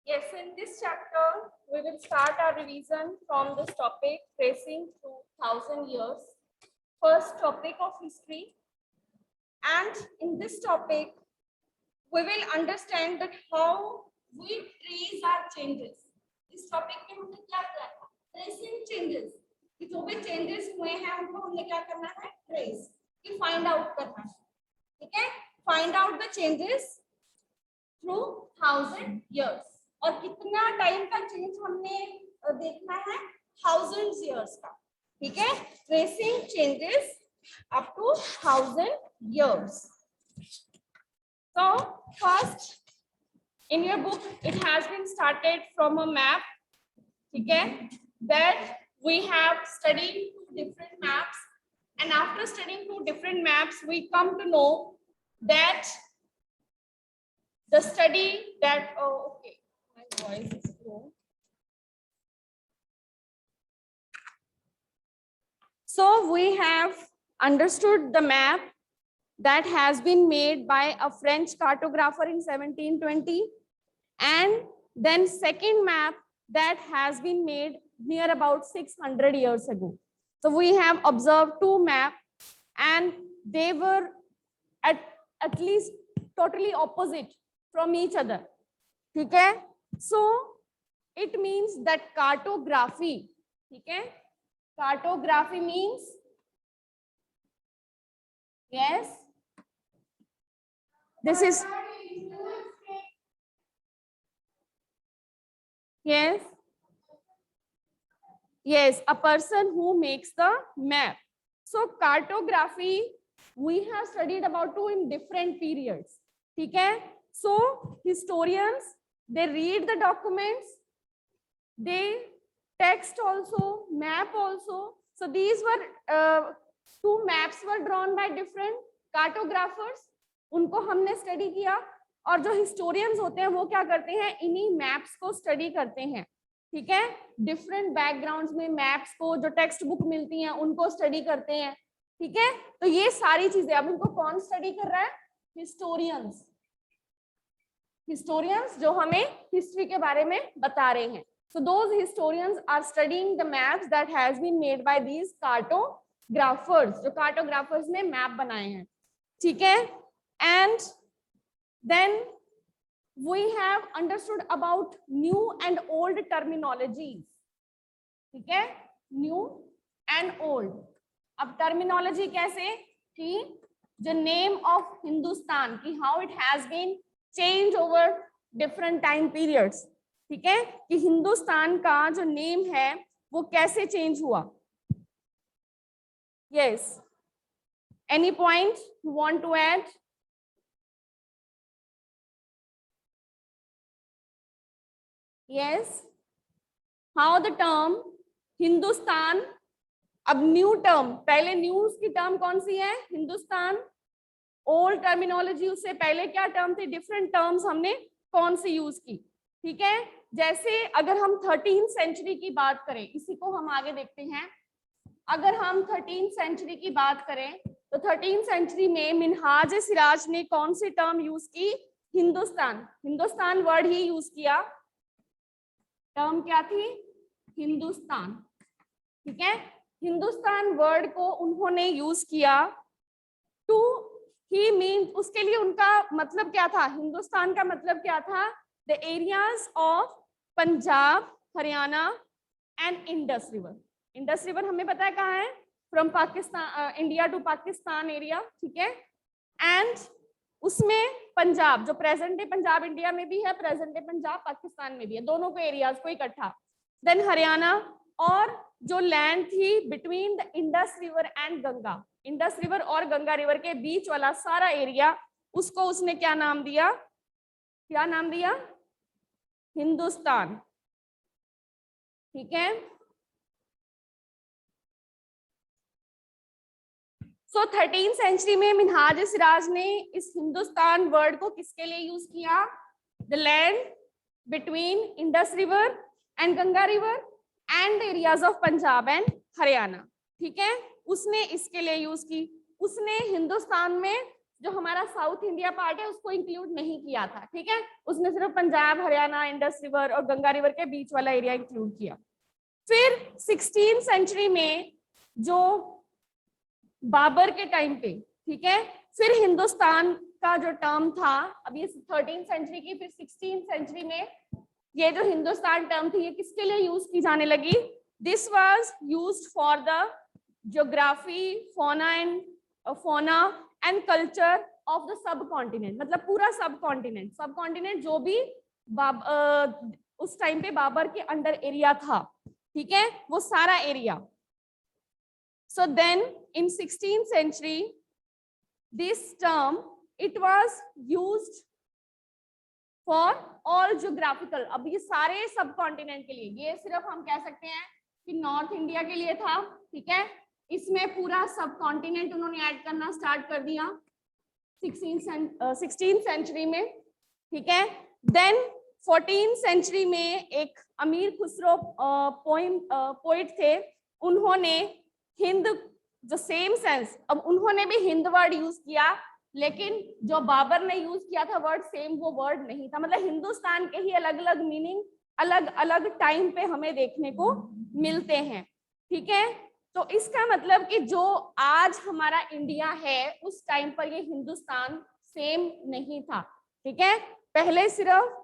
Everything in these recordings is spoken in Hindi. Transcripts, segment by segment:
Yes, in this chapter, we will start our revision from this topic, tracing through 1,000 years. First topic of history. And in this topic, we will understand that how we trace our changes. इस टॉपिक में हमने क्या किया था? Tracing changes. कि जो भी चेंजेस हुए हैं उनको हमने क्या करना है? ट्रेस. कि फाइंड आउट करना है. ठीक है? Find out the changes through 1,000 years. और कितना टाइम का चेंज हमने देखना है? 1000 years का. ठीक है? Tracing changes up to 1,000 years. So first, in your book, it has been started from a map. Okay, that we have studied two different maps, and after studying two different maps, we come to know that the study that okay, my voice is low. So we have understood the map that has been made by a French cartographer in 1720, and then second map that has been made near about 600 years ago. So we have observed two maps, and they were at least totally opposite from each other. Okay, so it means that cartography, okay, cartography means, yes, this is, yes, a person who makes the map. So cartography we have studied about two in different periods. Okay, so historians, they read the documents, they text also, map also. So these were two maps were drawn by different cartographers. उनको हमने स्टडी किया, और जो हिस्टोरियंस होते हैं वो क्या करते हैं? इन्हीं मैप्स को स्टडी करते हैं. ठीक है, डिफरेंट बैकग्राउंड्स में मैप्स को, जो टेक्स्ट बुक मिलती हैं उनको स्टडी करते हैं. ठीक है, तो ये सारी चीजें अब इनको कौन स्टडी कर रहा है? हिस्टोरियंस. हिस्टोरियंस जो हमें हिस्ट्री के बारे में बता रहे हैं. So those historians are studying the maps that has been made by these cartographers, जो cartographers ने मैप बनाए हैं. ठीक है, and then we have understood about new and old terminologies. ठीक है, new and old. अब terminology कैसे? कि the name of Hindustan, कि how it has been changed over different time periods. ठीक है, कि हिंदुस्तान का जो नेम है वो कैसे चेंज हुआ. Yes, any point you want to add? Yes, how the term Hindustan, अब न्यू टर्म, पहले न्यूज की टर्म कौन सी है? हिंदुस्तान. ओल्ड टर्मिनोलॉजी, उससे पहले क्या टर्म थी? डिफरेंट टर्म्स हमने कौन सी यूज की. ठीक है, जैसे अगर हम 13th सेंचुरी की बात करें, इसी को हम आगे देखते हैं. अगर हम 13th सेंचुरी की बात करें तो 13th सेंचुरी में मिनहाज सिराज ने कौन सी टर्म यूज की? हिंदुस्तान. हिंदुस्तान वर्ड ही यूज किया. टर्म क्या थी? हिंदुस्तान. ठीक है, हिंदुस्तान वर्ड को उन्होंने यूज किया टू ही मीन, उसके लिए उनका मतलब क्या था? हिंदुस्तान का मतलब क्या था? The areas of Punjab, Haryana and Indus river. Indus river हमें पता है कहाँ है? From Pakistan, India to Pakistan area. ठीक है, एंड उसमें पंजाब, जो प्रेजेंट डे पंजाब इंडिया में भी है, प्रेजेंट डे पंजाब पाकिस्तान में भी है, दोनों को एरियाज को इकट्ठा. देन हरियाणा, और जो लैंड थी between the Indus river and Ganga, Indus river और गंगा रिवर के बीच वाला सारा एरिया, उसको उसने क्या नाम दिया? क्या नाम दिया? हिंदुस्तान. ठीक है, सो 13th सेंचुरी में मिनहाज सिराज ने इस हिंदुस्तान वर्ड को किसके लिए यूज किया? The land between Indus river and Ganga river and areas of Punjab and Haryana. ठीक है, उसने इसके लिए यूज की. उसने हिंदुस्तान में जो हमारा साउथ इंडिया पार्ट है उसको इंक्लूड नहीं किया था, ठीक है, उसने सिर्फ पंजाब, हरियाणा, इंडस रिवर और गंगा रिवर के बीच वाला एरिया इंक्लूड किया। फिर 16th सेंचुरी में जो बाबर के टाइम पे, ठीक है, फिर हिंदुस्तान का जो टर्म था, अब ये 13th सेंचुरी की, फिर 16th सेंचुरी में ये जो हिंदुस्तान टर्म थी ये किसके लिए यूज की जाने लगी? This was used for the geography, fauna and culture of the sub continent, मतलब पूरा सब कॉन्टिनेंट जो भी उस टाइम पे बाबर के अंडर एरिया था, ठीक है, वो सारा area. So then in 16th century this term it was used for all geographical, अब ये सारे सब कॉन्टिनेंट के लिए, ये सिर्फ हम कह सकते हैं कि नॉर्थ इंडिया के लिए था, ठीक है, इसमें पूरा सब कॉन्टिनेंट उन्होंने ऐड करना स्टार्ट कर दिया 16th सेंचुरी में, ठीक है। देन 14th सेंचुरी में एक अमीर खुसरो पोइट थे, उन्होंने हिंद जो सेम सेंस, अब उन्होंने भी हिंद वर्ड यूज किया, लेकिन जो बाबर ने यूज किया था वर्ड सेम वो वर्ड नहीं था, मतलब हिंदुस्तान के ही अलग अलग मीनिंग अलग अलग टाइम पे हमें देखने को मिलते हैं, ठीक है। तो इसका मतलब कि जो आज हमारा इंडिया है उस टाइम पर ये हिंदुस्तान सेम नहीं था, ठीक है, पहले सिर्फ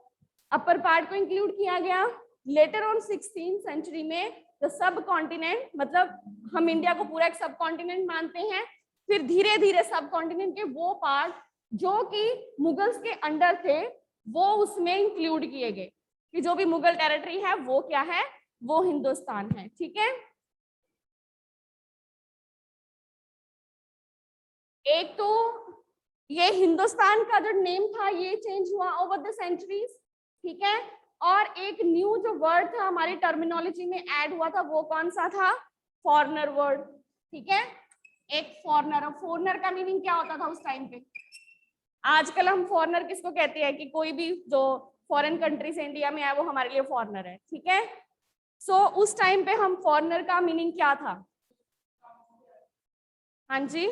अपर पार्ट को इंक्लूड किया गया, लेटर ऑन 16th सेंचुरी में द सब कॉन्टिनेंट, मतलब हम इंडिया को पूरा एक सब कॉन्टिनेंट मानते हैं, फिर धीरे धीरे सब कॉन्टिनेंट के वो पार्ट जो कि मुगल्स के अंडर थे वो उसमें इंक्लूड किए गए, कि जो भी मुगल टेरिटरी है वो क्या है, वो हिंदुस्तान है, ठीक है। एक तो ये हिंदुस्तान का जो नेम था ये चेंज हुआ ओवर द सेंचुरीज, ठीक है, और एक न्यू जो वर्ड था हमारी टर्मिनोलॉजी में ऐड हुआ था वो कौन सा था? फॉरेनर वर्ड, ठीक है, एक फॉरेनर। और फॉरेनर का मीनिंग क्या होता था उस टाइम पे? आजकल हम फॉरेनर किसको कहते हैं कि कोई भी जो फॉरेन कंट्री से इंडिया में आया वो हमारे लिए फॉरेनर है, ठीक है। सो उस टाइम पे हम फॉरेनर का मीनिंग क्या था? हाँ जी,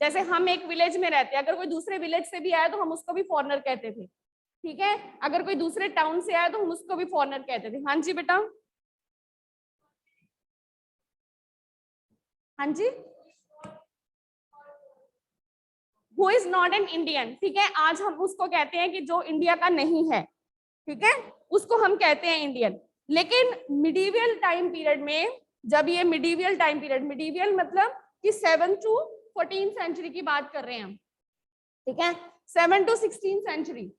जैसे हम एक विलेज में रहते हैं, अगर कोई दूसरे विलेज से भी आया तो हम उसको भी फॉरेनर कहते थे, ठीक है, अगर कोई दूसरे टाउन से आया तो हम उसको भी फॉरेनर कहते थे। हाँ जी बेटा, हाँ जी, who is not an Indian, ठीक है, आज हम उसको कहते हैं कि जो इंडिया का नहीं है, ठीक है, उसको हम कहते हैं इंडियन। लेकिन मिडीवियल टाइम पीरियड में, जब ये मिडीवियल टाइम पीरियड, मिडीवियल मतलब कि 7 to 14 सेंचुरी की बात कर रहे हैं हम, ठीक है, 7 to 16 सेंचुरी,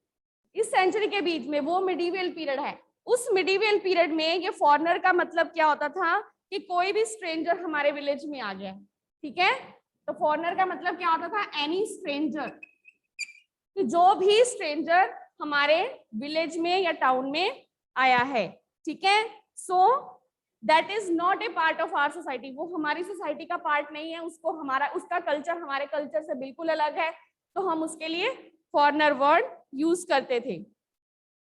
इस सेंचुरी के बीच में वो मिडीवियल पीरियड है। उस मिडीवियल पीरियड में ये फॉरेनर का मतलब क्या होता था कि कोई भी स्ट्रेंजर हमारे विलेज में आ जाए, ठीक है, तो फॉरेनर का मतलब क्या होता था? एनी स्ट्रेंजर, कि जो भी स्ट्रेंजर हमारे विलेज में या टाउन में आया है, ठीक है। So that is not a part of our society, वो हमारी सोसाइटी का पार्ट नहीं है, उसको हमारा उसका कल्चर हमारे कल्चर से बिल्कुल अलग है, तो हम उसके लिए फॉरेनर वर्ड यूज करते थे,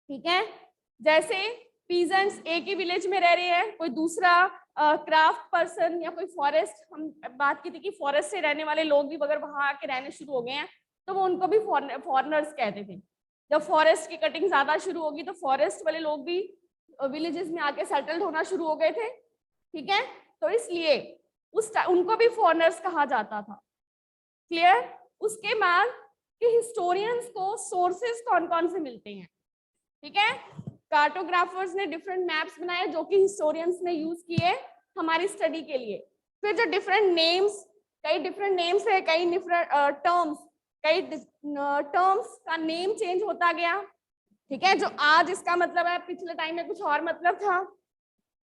ठीक है। जैसे पीजेंट्स एक ही विलेज में रह रहे हैं, कोई दूसरा क्राफ्ट पर्सन या कोई फॉरेस्ट, हम बात की थी कि फॉरेस्ट से रहने वाले लोग भी अगर वहां आके रहने शुरू हो गए हैं तो वो उनको भी फॉरेनर्स कहते थे। जब फॉरेस्ट की कटिंग ज्यादा शुरू होगी तो फॉरेस्ट वाले लोग भी विलेजेस में आके सेटल्ड होना शुरू हो गए थे, ठीक है, तो इसलिए उनको भी फॉरेनर्स कहा जाता था। क्लियर? उसके बाद कि हिस्टोरियंस को सोर्सेस कौन कौन से मिलते हैं, ठीक है, कार्टोग्राफर्स ने डिफरेंट मैप्स बनाए जो कि हिस्टोरियंस ने यूज किए हमारी स्टडी के लिए। फिर जो डिफरेंट नेम्स, कई डिफरेंट नेम्स है, कई डिफरेंट टर्म्स, कई टर्म्स का नेम चेंज होता गया, ठीक है, जो आज इसका मतलब है पिछले टाइम में कुछ और मतलब था,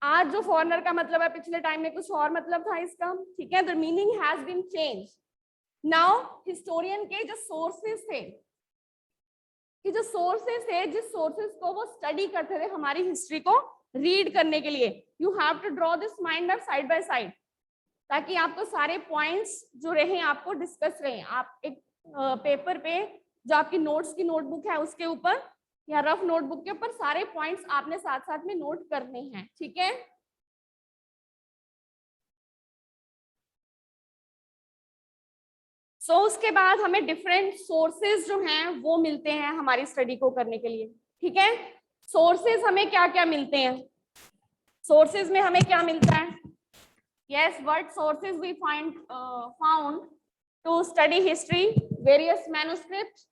आज जो फॉरेनर का मतलब है पिछले टाइम में कुछ और मतलब था इसका, ठीक है, the meaning has been change. Now historian के जो सोर्सेस थे, कि जो सोर्सेस है, जिस सोर्सेस को वो स्टडी करते थे हमारी हिस्ट्री को रीड करने के लिए, you have to draw this mind up side by side, ताकि आपको सारे पॉइंट्स जो रहे आपको डिस्कस रहे। आप एक पेपर पे जो आपकी नोट्स की नोटबुक है उसके ऊपर या रफ नोटबुक के ऊपर सारे पॉइंट्स आपने साथ साथ में नोट करने हैं, ठीक है। सो उसके बाद हमें डिफरेंट सोर्सेज जो हैं वो मिलते हैं हमारी स्टडी को करने के लिए, ठीक है। सोर्सेज हमें क्या क्या मिलते हैं, सोर्सेज में हमें क्या मिलता है, yes what sources we found to study history, various manuscript.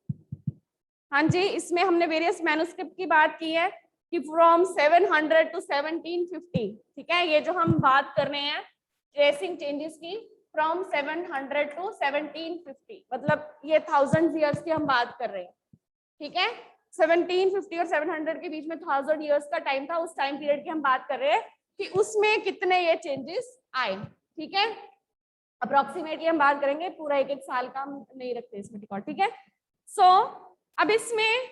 हाँ जी, इसमें हमने वेरियस मैन्युस्क्रिप्ट की बात की है कि फ्रॉम 700 टू 1750, ठीक है। ये जो हम बात कर रहे हैं ट्रेसिंग चेंजेस की, फ्रॉम 700 टू 1750, मतलब ये 1000 ईयर्स की हम बात कर रहे हैं, ठीक है। 1750 और 700 के बीच में 1000 ईयर्स का टाइम था, उस टाइम पीरियड की हम बात कर रहे हैं कि उसमें कितने ये चेंजेस आए, ठीक है। अप्रोक्सीमेटली हम बात करेंगे, पूरा एक एक साल का हम नहीं रखते इसमें रिकॉर्ड, ठीक है। सो अब इसमें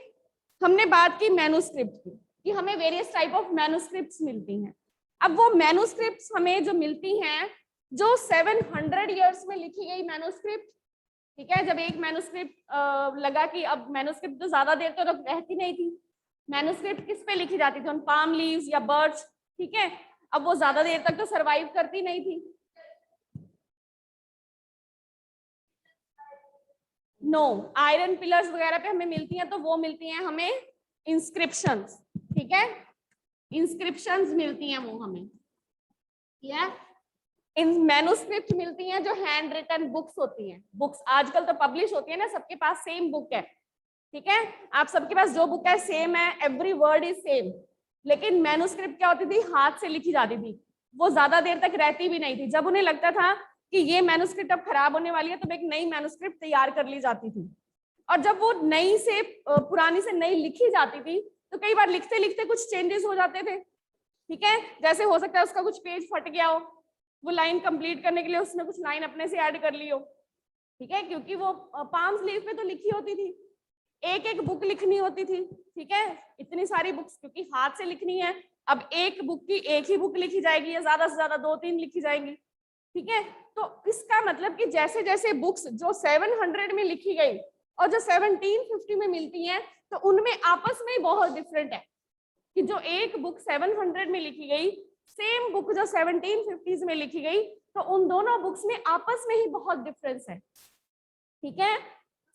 हमने बात की मैन्युस्क्रिप्ट की कि हमें वेरियस टाइप ऑफ मैन्युस्क्रिप्ट्स मिलती हैं। अब वो मैन्युस्क्रिप्ट्स हमें जो मिलती हैं, जो 700 ईयर्स में लिखी गई मैन्युस्क्रिप्ट, ठीक है। जब एक मैन्युस्क्रिप्ट लगा कि अब मैन्युस्क्रिप्ट तो ज्यादा देर तक रहती नहीं थी, मैन्युस्क्रिप्ट किस पे लिखी जाती थी, उन पाम लीव्स या बर्च, ठीक है। अब वो ज्यादा देर तक तो सरवाइव करती नहीं थी, नो आयरन पिलर्स वगैरह पे हमें मिलती हैं, तो वो मिलती हैं हमें इंस्क्रिप्शंस, ठीक है। इंस्क्रिप्शंस मिलती हैं वो हमें, या इन मैन्युस्क्रिप्ट मिलती हैं जो हैंड रिटन बुक्स होती हैं। बुक्स आजकल तो पब्लिश होती है ना, सबके पास सेम बुक है, ठीक है। आप सबके पास जो बुक है सेम है, एवरी वर्ड इज सेम। लेकिन मैन्युस्क्रिप्ट क्या होती थी, हाथ से लिखी जाती थी, वो ज्यादा देर तक रहती भी नहीं थी। जब उन्हें लगता था कि ये मैन्युस्क्रिप्ट अब खराब होने वाली है, तो एक नई मैन्युस्क्रिप्ट तैयार कर ली जाती थी। और जब वो नई से पुरानी से नई लिखी जाती थी, तो कई बार लिखते लिखते कुछ चेंजेस हो जाते थे, ठीक है। जैसे हो सकता है उसका कुछ पेज फट गया हो, वो लाइन कंप्लीट करने के लिए उसने कुछ लाइन अपने से ऐड कर ली हो, ठीक है, क्योंकि वो पाम लीफ पे तो लिखी होती थी, एक एक बुक लिखनी होती थी, ठीक है। इतनी सारी बुक्स क्योंकि हाथ से लिखनी है, अब एक बुक की एक ही बुक लिखी जाएगी या ज्यादा से ज्यादा 2-3 लिखी जाएंगी, ठीक है। तो इसका मतलब कि जैसे जैसे बुक्स जो 700 में लिखी गई और जो 1750 में मिलती हैं, तो उनमें आपस में बहुत डिफरेंट है कि जो एक बुक 700 में लिखी गई, सेम बुक जो 1750s में लिखी गई, तो उन दोनों बुक्स में आपस में ही बहुत डिफरेंस है, ठीक है।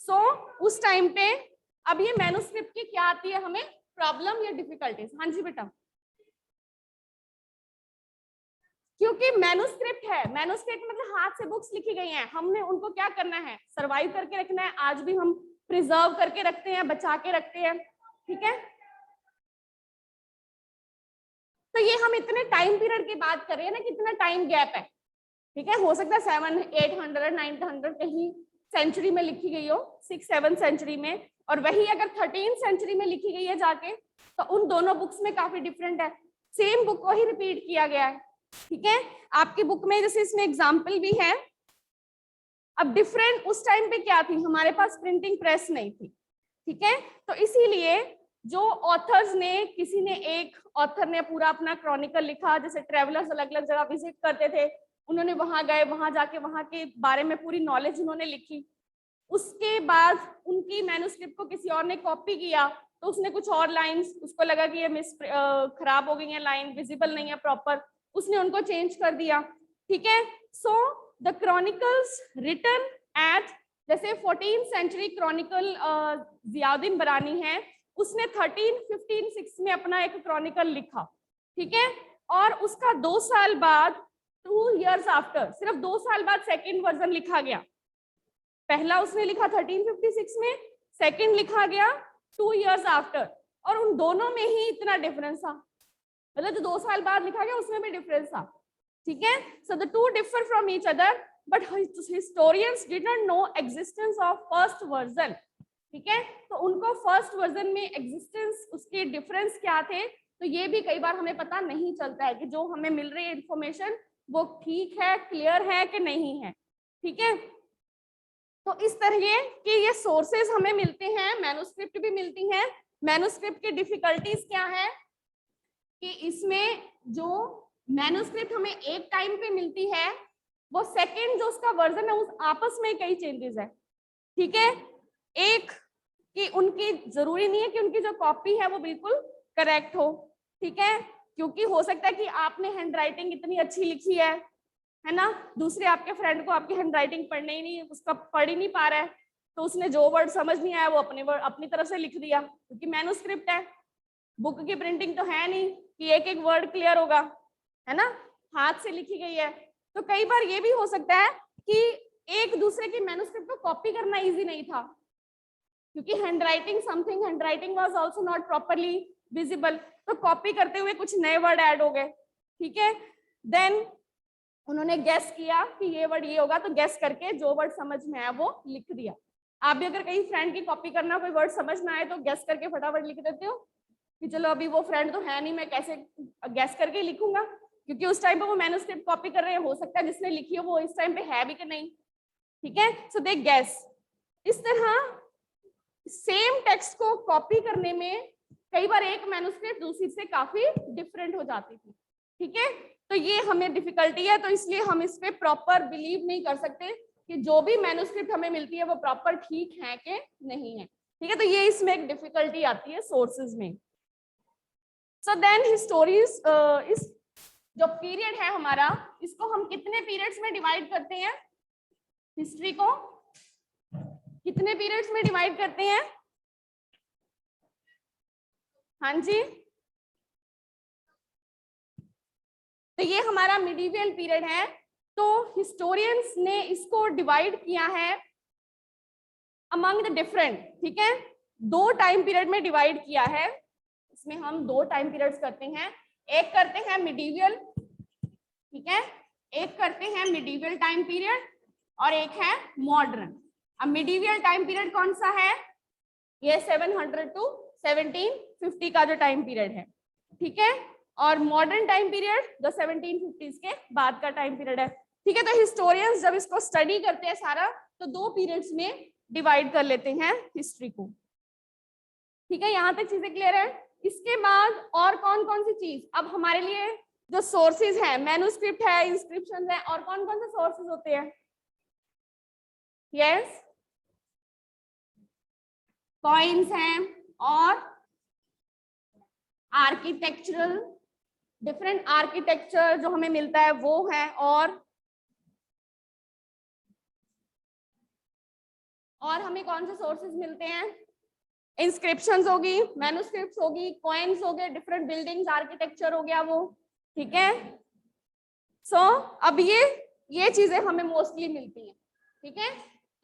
सो उस टाइम पे अब ये मैन्युस्क्रिप्ट की क्या आती है हमें प्रॉब्लम या डिफिकल्टीज। हाँ जी बेटा, क्योंकि मैन्युस्क्रिप्ट है, मैन्युस्क्रिप्ट मतलब हाथ से बुक्स लिखी गई हैं, हमने उनको क्या करना है, सरवाइव करके रखना है। आज भी हम प्रिजर्व करके रखते हैं, बचा के रखते हैं, ठीक है। तो ये हम इतने टाइम पीरियड की बात कर रहे हैं ना, कितना टाइम गैप है, ठीक है। हो सकता है 700-800 900 कहीं सेंचुरी में लिखी गई हो, 6-7 सेंचुरी में, और वही अगर 13 सेंचुरी में लिखी गई है जाके, तो उन दोनों बुक्स में काफी डिफरेंट है। सेम बुक को ही रिपीट किया गया है, ठीक है। आपकी बुक में जैसे इसमें एग्जाम्पल भी है। अब डिफरेंट उस टाइम पे क्या थी, हमारे पास प्रिंटिंग प्रेस नहीं थी, ठीक है। तो इसीलिए जो ऑथर्स ने, किसी ने एक ऑथर ने पूरा अपना क्रॉनिकल लिखा, जैसे ट्रेवलर्स अलग अलग जगह विजिट करते थे, उन्होंने वहां गए, वहां जाके वहां के बारे में पूरी नॉलेज उन्होंने लिखी। उसके बाद उनकी मैन्युस्क्रिप्ट को किसी और ने कॉपी किया, तो उसने कुछ और लाइंस, उसको लगा कि ये खराब हो गई है, लाइन विजिबल नहीं है प्रॉपर, उसने उनको चेंज कर दिया, ठीक है। So the chronicles written at, जैसे 14th सेंचुरी क्रॉनिकल जियाउद्दीन बरानी है, उसने 1356 में अपना एक क्रॉनिकल लिखा, ठीक है। और उसका 2 साल बाद, 2 years आफ्टर, सिर्फ 2 साल बाद सेकेंड वर्जन लिखा गया। पहला उसने लिखा 1356 में, सेकेंड लिखा गया 2 years आफ्टर, और उन दोनों में ही इतना डिफरेंस था, मतलब जो 2 साल बाद लिखा गया उसमें भी डिफरेंस था, ठीक है। So the two differ from each other, but historians did not know existence of first version, ठीक है। तो उनको फर्स्ट वर्जन में एग्जिस्टेंस, उसके डिफरेंस क्या थे, तो ये भी कई बार हमें पता नहीं चलता है कि जो हमें मिल रही है इंफॉर्मेशन वो ठीक है, क्लियर है कि नहीं है, ठीक है। तो इस तरह के ये सोर्सेज हमें मिलते हैं, मैन्युस्क्रिप्ट भी मिलती हैं। मैन्युस्क्रिप्ट की डिफिकल्टीज क्या है कि इसमें जो मैन्युस्क्रिप्ट हमें एक टाइम पे मिलती है, वो सेकंड जो उसका वर्जन है, उस आपस में कई चेंजेस है, ठीक है। एक कि उनकी जरूरी नहीं है कि उनकी जो कॉपी है वो बिल्कुल करेक्ट हो, ठीक है, क्योंकि हो सकता है कि आपने हैंड राइटिंग इतनी अच्छी लिखी है, है ना। दूसरे आपके फ्रेंड को आपकी हैंड राइटिंग पढ़ने ही नहीं, उसका पढ़ ही नहीं पा रहा है, तो उसने जो वर्ड समझ नहीं आया वो अपनी तरफ से लिख दिया, क्योंकि मैन्युस्क्रिप्ट है, बुक की प्रिंटिंग तो है नहीं कि एक एक वर्ड क्लियर होगा, है ना, हाथ से लिखी गई है। तो कई बार ये भी हो सकता है कि एक दूसरे की मैन्युस्क्रिप्ट को कॉपी करना इजी नहीं था, क्योंकि hand writing was also not properly visible, तो कॉपी करते हुए कुछ नए वर्ड ऐड हो गए, ठीक है। देन उन्होंने गेस किया कि ये वर्ड ये होगा, तो गेस करके जो वर्ड समझ में आया वो लिख दिया। आप भी अगर कहीं फ्रेंड की कॉपी करना, कोई वर्ड समझ में आए तो गेस करके फटाफट लिख देते हो कि चलो अभी वो फ्रेंड तो है नहीं, मैं कैसे गेस करके लिखूंगा, क्योंकि उस टाइम पे वो मैन्युस्क्रिप्ट कॉपी कर रहे हैं, हो सकता है जिसने लिखी हो वो इस टाइम पे है भी कि नहीं, ठीक है। सो दे गेस। इस तरह सेम टेक्स्ट को कॉपी करने में कई बार एक मैन्युस्क्रिप्ट दूसरी से काफी डिफरेंट हो जाती थी, ठीक है। तो ये हमें डिफिकल्टी है, तो इसलिए हम इस पे प्रॉपर बिलीव नहीं कर सकते कि जो भी मैन्युस्क्रिप्ट हमें मिलती है वो प्रॉपर ठीक है कि नहीं है, ठीक है। तो ये इसमें एक डिफिकल्टी आती है सोर्सेज में। सो देन हिस्टोरीज, इस जो पीरियड है हमारा, इसको हम कितने पीरियड्स में डिवाइड करते हैं, हिस्ट्री को कितने पीरियड्स में डिवाइड करते हैं? हाँ जी, तो ये हमारा मिडिवियल पीरियड है, तो हिस्टोरियंस ने इसको डिवाइड किया है अमंग द डिफरेंट, ठीक है, दो टाइम पीरियड में डिवाइड किया है। इसमें हम दो टाइम पीरियड्स करते हैं, एक करते हैं मिडिवियल, ठीक है, एक करते हैं मिडिवियल टाइम पीरियड और एक है मॉडर्न। अब मिडिवियल टाइम पीरियड कौन सा है? ये 700 टू 1750 का जो टाइम पीरियड है, ठीक है, और मॉडर्न टाइम पीरियड जो 1750s के बाद का टाइम पीरियड है, ठीक है। तो हिस्टोरियंस जब इसको स्टडी करते हैं सारा, तो दो पीरियड्स में डिवाइड कर लेते हैं हिस्ट्री को, ठीक है। यहाँ तक चीजें क्लियर है? इसके बाद और कौन कौन सी चीज अब हमारे लिए जो सोर्सेज है, मैन्युस्क्रिप्ट है, इंस्क्रिप्शन है, और कौन कौन से सोर्सेज होते हैं? यस, कॉइन्स हैं और आर्किटेक्चरल, डिफरेंट आर्किटेक्चर जो हमें मिलता है वो है, और हमें कौन से सोर्सेज मिलते हैं? इंस्क्रिप्शंस होगी, मैन्युस्क्रिप्ट्स होगी, कॉइन्स हो गए, डिफरेंट बिल्डिंग्स, आर्किटेक्चर हो गया वो, ठीक है। सो अब ये चीजें हमें मोस्टली मिलती हैं, ठीक है।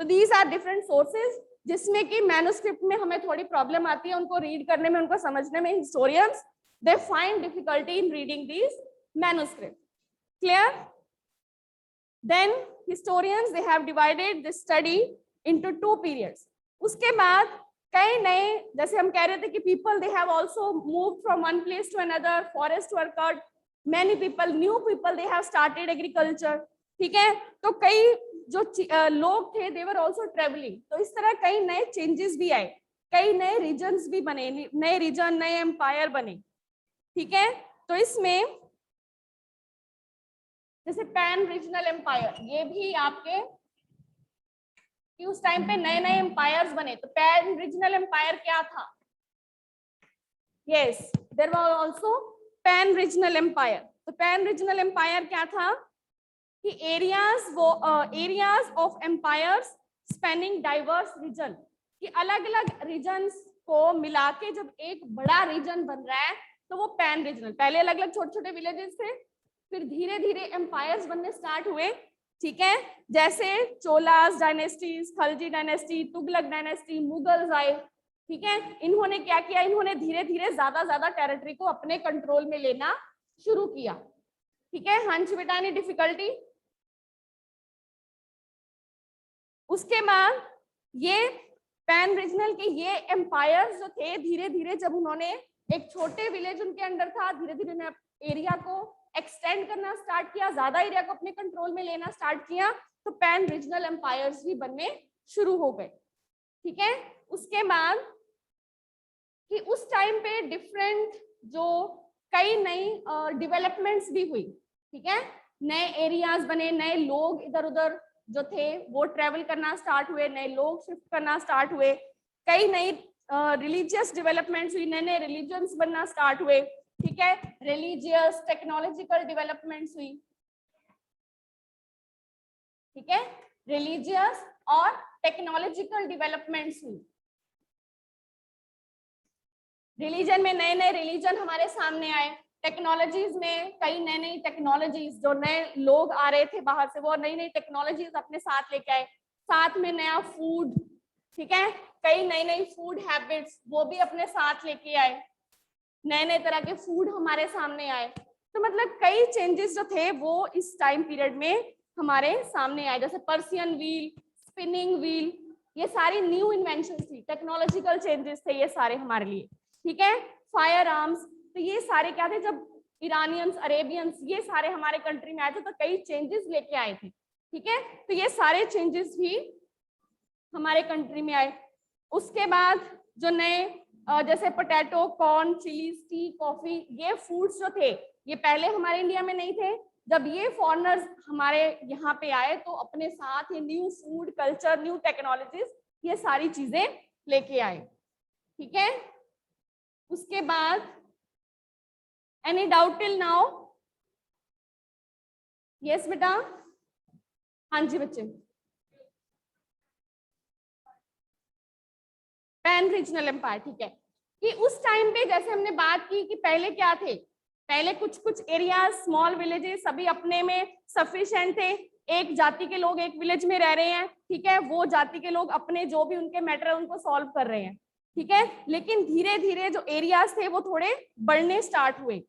तो दीज आर डिफरेंट सोर्सेज, जिसमें कि मैन्युस्क्रिप्ट में हमें थोड़ी प्रॉब्लम आती है, उनको रीड करने में, उनको समझने में। Historians they find difficulty in reading these manuscript, clear? Then historians they have divided this study into two periods. उसके बाद कई नए, जैसे हम कह रहे थे कि people they have also moved from one place to another, forest were cut, many people, new people, they have started agriculture, ठीक है। तो कई जो लोग थे they were also traveling, तो इस तरह कई नए चेंजेस भी आए, कई नए रीजन्स भी बने, नए रीजन, नए एम्पायर बने, ठीक है। तो इसमें जैसे पैन रीजनल एम्पायर, ये भी आपके कि उस टाइम पे नए नए एम्पायर्स बने। तो पैन रीजनल एम्पायर क्या था? Yes, there was also pan regional empire. तो पैन रीजनल एम्पायर क्या था कि areas of empires spanning diverse region, कि अलग अलग रीजन्स को मिला के जब एक बड़ा रीजन बन रहा है तो वो पैन रीजनल। पहले अलग अलग छोटे छोटे विलेजेस थे, फिर धीरे धीरे एम्पायर्स बनने स्टार्ट हुए, ठीक है। जैसे Cholas dynasties, Khalji dynasty, Tughlaq dynasty, Mughals आए, ठीक है। इन्होंने क्या किया? इन्होंने धीरे धीरे ज्यादा टेरिटरी को अपने कंट्रोल में लेना शुरू किया, ठीक है। हंस बेटा ने डिफिकल्टी। उसके बाद ये पैन रीजनल के ये एम्पायर्स जो थे, धीरे धीरे जब उन्होंने एक छोटे विलेज उनके अंडर था, धीरे धीरे उन्हें एरिया को एक्सटेंड करना स्टार्ट किया, ज्यादा एरिया को अपने कंट्रोल में लेना स्टार्ट किया, तो पैन रीजनल एम्पायर्स भी बनने शुरू हो गए, ठीक है। उसके बाद कि उस टाइम पे डिफरेंट जो कई नई डेवलपमेंट्स भी हुई, ठीक है। नए एरियाज बने, नए लोग इधर उधर जो थे वो ट्रेवल करना स्टार्ट हुए, नए लोग शिफ्ट करना स्टार्ट हुए, कई नई रिलीजियस डेवलपमेंट्स हुई, नए नए रिलीजन्स बनना स्टार्ट हुए, ठीक है। रिलीजियस टेक्नोलॉजिकल डेवलपमेंट्स हुई, ठीक है, रिलीजियस और टेक्नोलॉजिकल डेवलपमेंट्स हुई। रिलीजन में नए नए रिलीजन हमारे सामने आए, टेक्नोलॉजीज में कई नई नई टेक्नोलॉजीज, जो नए लोग आ रहे थे बाहर से वो नई नई टेक्नोलॉजीज अपने साथ लेके आए, साथ में नया फूड, ठीक है, कई नई नई फूड हैबिट्स वो भी अपने साथ लेके आए, नए नए तरह के फूड हमारे सामने आए। तो मतलब कई चेंजेस जो थे वो इस टाइम पीरियड में हमारे सामने आए, जैसे पर्सियन व्हील, स्पिनिंग व्हील, ये सारी न्यू इन्वेंशन थी, टेक्नोलॉजिकल चेंजेस थे ये सारे हमारे लिए, ठीक है। फायर आर्म्स, तो ये सारे क्या थे, जब ईरानियंस, अरेबियंस ये सारे हमारे कंट्री में आए थे तो कई चेंजेस लेके आए थे, ठीक है। तो ये सारे चेंजेस भी हमारे कंट्री में आए। उसके बाद जो नए जैसे potato, corn, chillies, T, coffee, ये फूड्स जो थे ये पहले हमारे इंडिया में नहीं थे। जब ये फॉरेनर्स हमारे यहाँ पे आए तो अपने साथ ये new food culture, new technologies, ये सारी चीजें लेके आए, ठीक है। उसके बाद any doubt till now? Yes बेटा, हाँ जी बच्चे। पैन रीजनल एम्पायर, ठीक है, कि उस टाइम पे जैसे हमने बात की कि पहले क्या थे, पहले कुछ कुछ एरिया, स्मॉल विलेजेस सभी अपने में सफिशिएंट थे, एक जाति के लोग एक विलेज में रह रहे हैं, ठीक है, वो जाति के लोग अपने जो भी उनके मैटर उनको सॉल्व कर रहे हैं, ठीक है। लेकिन धीरे धीरे जो एरियाज थे वो थोड़े बढ़ने स्टार्ट हुए।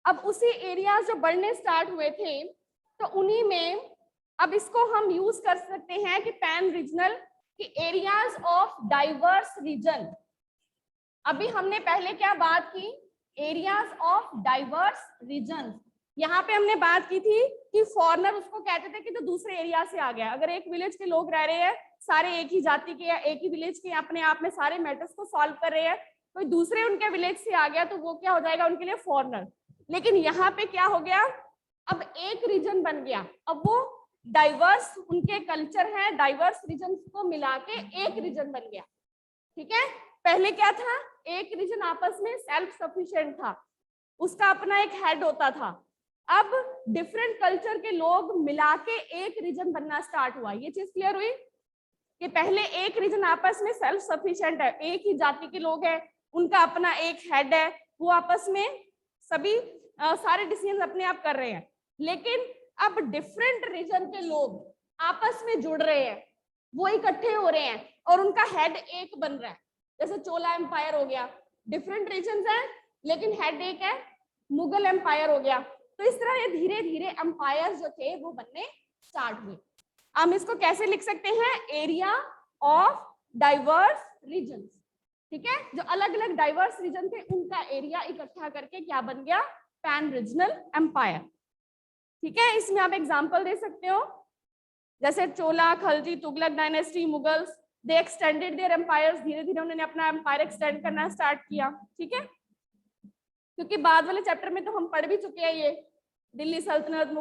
अब उसी एरियाज जो बढ़ने स्टार्ट हुए थे तो उन्हीं में अब इसको हम यूज कर सकते हैं कि पैन रीजनल की एरियाज ऑफ डाइवर्स रीजन। अभी हमने पहले क्या बात की, एरियाज ऑफ डाइवर्स रीजन। यहाँ पे हमने बात की थी कि फॉरेनर उसको कहते थे कि तो दूसरे एरिया से आ गया। अगर एक विलेज के लोग रह रहे हैं, सारे एक ही जाति के या एक ही विलेज के, अपने आप में सारे मैटर्स को सॉल्व कर रहे हैं, कोई दूसरे उनके विलेज से आ गया तो वो क्या हो जाएगा उनके लिए फॉरेनर। लेकिन यहाँ पे क्या हो गया, अब एक रीजन बन गया, अब वो डाइवर्स उनके कल्चर है, डाइवर्स रीजन को मिला के एक रीजन बन गया, ठीक है। पहले क्या था, एक रीजन आपस में सेल्फ सफिशिएंट था, उसका अपना एक हेड होता था। अब डिफरेंट कल्चर के लोग मिला के एक रीजन बनना स्टार्ट हुआ। ये चीज क्लियर हुई कि पहले एक रीजन आपस में सेल्फ सफिशिएंट है, एक ही जाति के लोग हैं, उनका अपना एक हेड है, वो आपस में सभी सारे डिसीजन अपने आप कर रहे हैं। लेकिन अब डिफरेंट रीजन के लोग आपस में जुड़ रहे हैं, वो इकट्ठे हो रहे हैं और उनका हेड एक बन रहा है। जैसे चोला एम्पायर हो गया, डिफरेंट रीजन है लेकिन हेड एक है, मुगल एम्पायर हो गया। तो इस तरह ये धीरे धीरे एम्पायर जो थे वो बनने स्टार्ट हुए। हम इसको कैसे लिख सकते हैं, एरिया ऑफ डाइवर्स रीजन, ठीक है। जो अलग अलग डाइवर्स रीजन थे उनका एरिया इकट्ठा करके क्या बन गया, पैन रीजनल एम्पायर, ठीक है। इसमें आप एग्जांपल दे सकते हो, जैसे Chola, Khalji, Tughlaq dynasty, Mughals, they extended their empires, धीरे धीरे उन्होंने अपना एम्पायर एक्सटेंड करना स्टार्ट किया, ठीक है। क्योंकि बाद वाले चैप्टर में तो हम पढ़ भी चुके हैं, ये दिल्ली सल्तनत,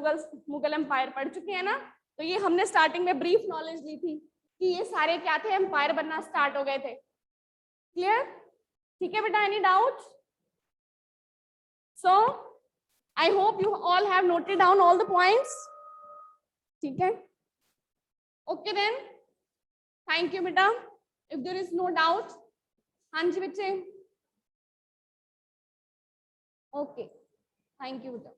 मुगल एम्पायर पढ़ चुके हैं ना। तो ये हमने स्टार्टिंग में ब्रीफ नॉलेज ली थी कि ये सारे क्या थे, एम्पायर बनना स्टार्ट हो गए थे, क्लियर, ठीक है बेटा। Any doubt? So I hope you all have noted down all the points, ठीक है। ओके देन, थैंक यू बेटा। If there is no doubt, हाँ जी बच्चे, ओके, थैंक यू बेटा।